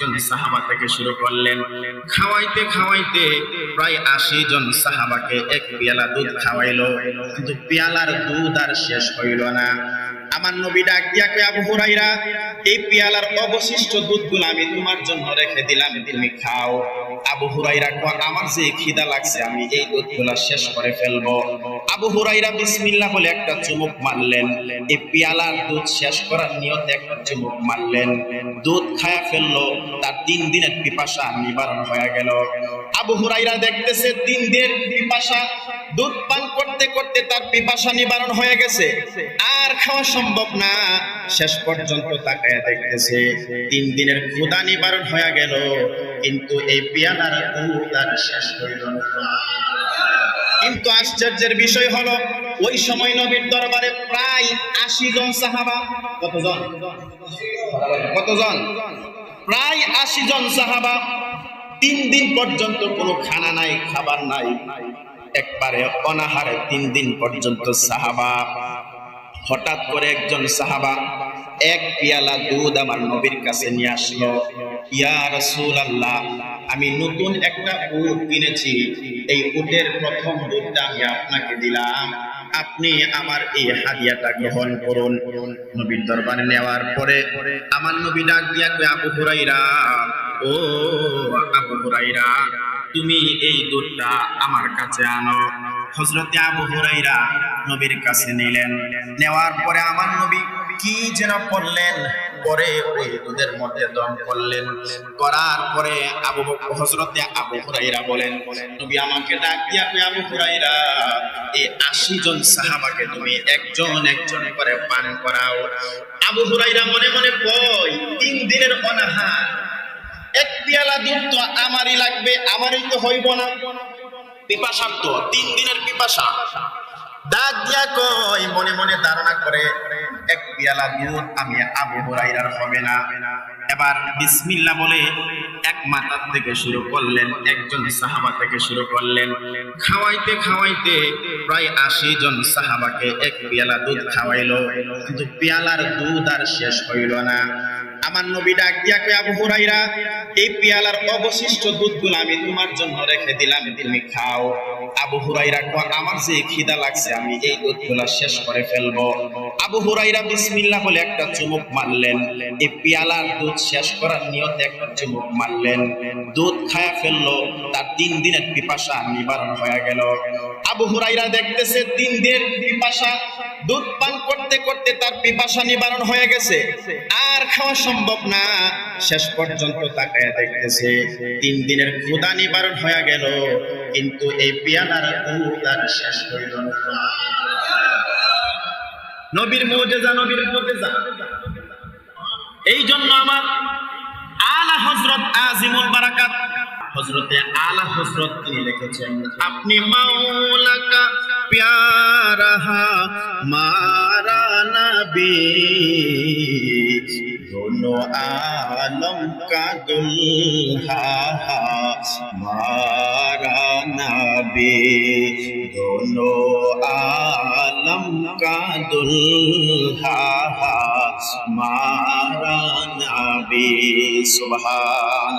একজন সাহাবা থেকে শুরু করলেন। খাওয়াইতে খাওয়াইতে প্রায় 80 জন সাহাবাকে এক পেয়ালা দুধ খাওয়াইলো, কিন্তু পেয়ালার দুধ আর শেষ হইল না। আমার নবী ডাক দিয়া কয়, আবু হুরায়রা, এই পেয়ালার অবশিষ্ট দুধগুলো আমি তোমার জন্য রেখে দিলাম, তুমি খাও। আবু হুরায়রা কয়, আমার যে খিদা লাগছে আমি এই দুধগুলো শেষ করে ফেলবো। আবু হুরায়রা বিসমিল্লাহ বলে একটা চুমুক মারলেন, এই পেয়ালার দুধ শেষ করার নিয়তে একটা চুমুক মারলেন, দুধ খায়া ফেললো। তার 3 দিনের পিপাসা নিবারণ হয়ে গেল। আবু হুরায়রা দেখতেছে 3 দিনের পিপাসা, দুধ পান করতে করতে তার পিপাসা নিবারণ হয়ে গেছে, আর খাওয়া সম্ভব না। শেষ পর্যন্ত তাকায়া দেখতেছে 3 দিনের ক্ষুধা নিবারণ হয়ে গেল, কিন্তু এই পেয়ালার দুধ আর শেষ হইল না। কিন্তু আশ্চর্যের বিষয় হলো, ওই সময় নবীর দরবারে প্রায় 80 জন সাহাবা। কতজন? প্রায় 80 জন সাহাবা। 3 দিন পর্যন্ত কোনো খানা নাই, খাবার নাই, একবারে অনাহারে 3 দিন পর্যন্ত সাহাবা। হঠাৎ করে একজন সাহাবা এক পেয়ালা দুধ আমার নবীর কাছে নিয়ে আসলো। ইয়া রাসূলুল্লাহ, আমি নতুন একটা উট কিনেছি, এই উটের প্রথম দুধটা আমি আপনাকে দিলাম, আপনি আমার এই হাদিয়াটা গ্রহণ করুন। নবীর দরবারে নেওয়ার পরে আমার নবী ডাক দিয়া কয়, আবু হুরায়রা, ও আবু হুরায়রা, তুমি এই দুধটা আমার কাছে আনো। হযরতে আবু হুরায়রা নবীর কাছে নিলেন। নেওয়ার পরে আমার নবী কি যেন করলেন, পরে ওই দুধের মধ্যে দম করলেন। করার পরে হযরতে আবু হুরায়রা বলেন, নবী আমাকে ডাক দিয়া কয়, আবু হুরায়রা, এই 80 জন সাহাবাকে তুমি একজন একজন করে পান করাও। আবু হুরায়রা মনে মনে কয়, 3 দিনের অনাহার, এক পেয়ালা দুধ তো আমারই লাগবে, আমারই তো হইব না, পিপাসা তো 3 দিনের পিপাসা। ডাক দিয়া কয়, মনে মনে ধারণা করে, এক পেয়ালা দুধ আমি আবু হুরায়রার হবে না। এবার বিসমিল্লাহ বলে এক মাথা থেকে শুরু করলেন, একজন সাহাবা থেকে শুরু করলেন। খাওয়াইতে খাওয়াইতে প্রায় 80 জন সাহাবাকে এক পেয়ালা দুধ খাওয়াইলো, কিন্তু পেয়ালার দুধ আর শেষ হইল না। আমার নবী ডাক দিয়া কয়, আবু হুরায়রা, এই পেয়ালার অবশিষ্ট দুধগুলো আমি তোমার জন্য রেখে দিলাম, তুমি খাও। আবু হুরায়রা কয়, আমার যে খিদা লাগছে আমি এই দুধগুলো শেষ করে ফেলবো। আবু হুরায়রা বিসমিল্লাহ বলে একটা চুমুক মারলেন, এই পেয়ালার দুধ শেষ করার নিয়তে একটা চুমুক মারলেন, দুধ খায়া ফেললো। তার 3 দিনের পিপাসা নিবারণ হয়ে গেল। আবু হুরায়রা দেখতেছে 3 দিনের পিপাসা, দুধ পান করতে করতে তার পিপাসা নিবারণ হয়ে গেছে, আর খাওয়া সম্ভব না। শেষ পর্যন্ত তাকায়া দেখতেছে 3 দিনের ক্ষুধা নিবারণ হয়ে গেল, কিন্তু এই পেয়ালার দুধ আর শেষ হইল না। নবীর মুজিজা, নবীর মুজিজা। এই জন্য আমার আলা হযরত আজিমুল বারাকাত হযরতে আলা হযরত তিনি লিখেছেন, আপনি মাওলা কা প্যারা হামারা নবী, दोनों आलम का दुल्हा हमारा नबी, दोनों आलम का दुल्हा हमारा नबी। सुभान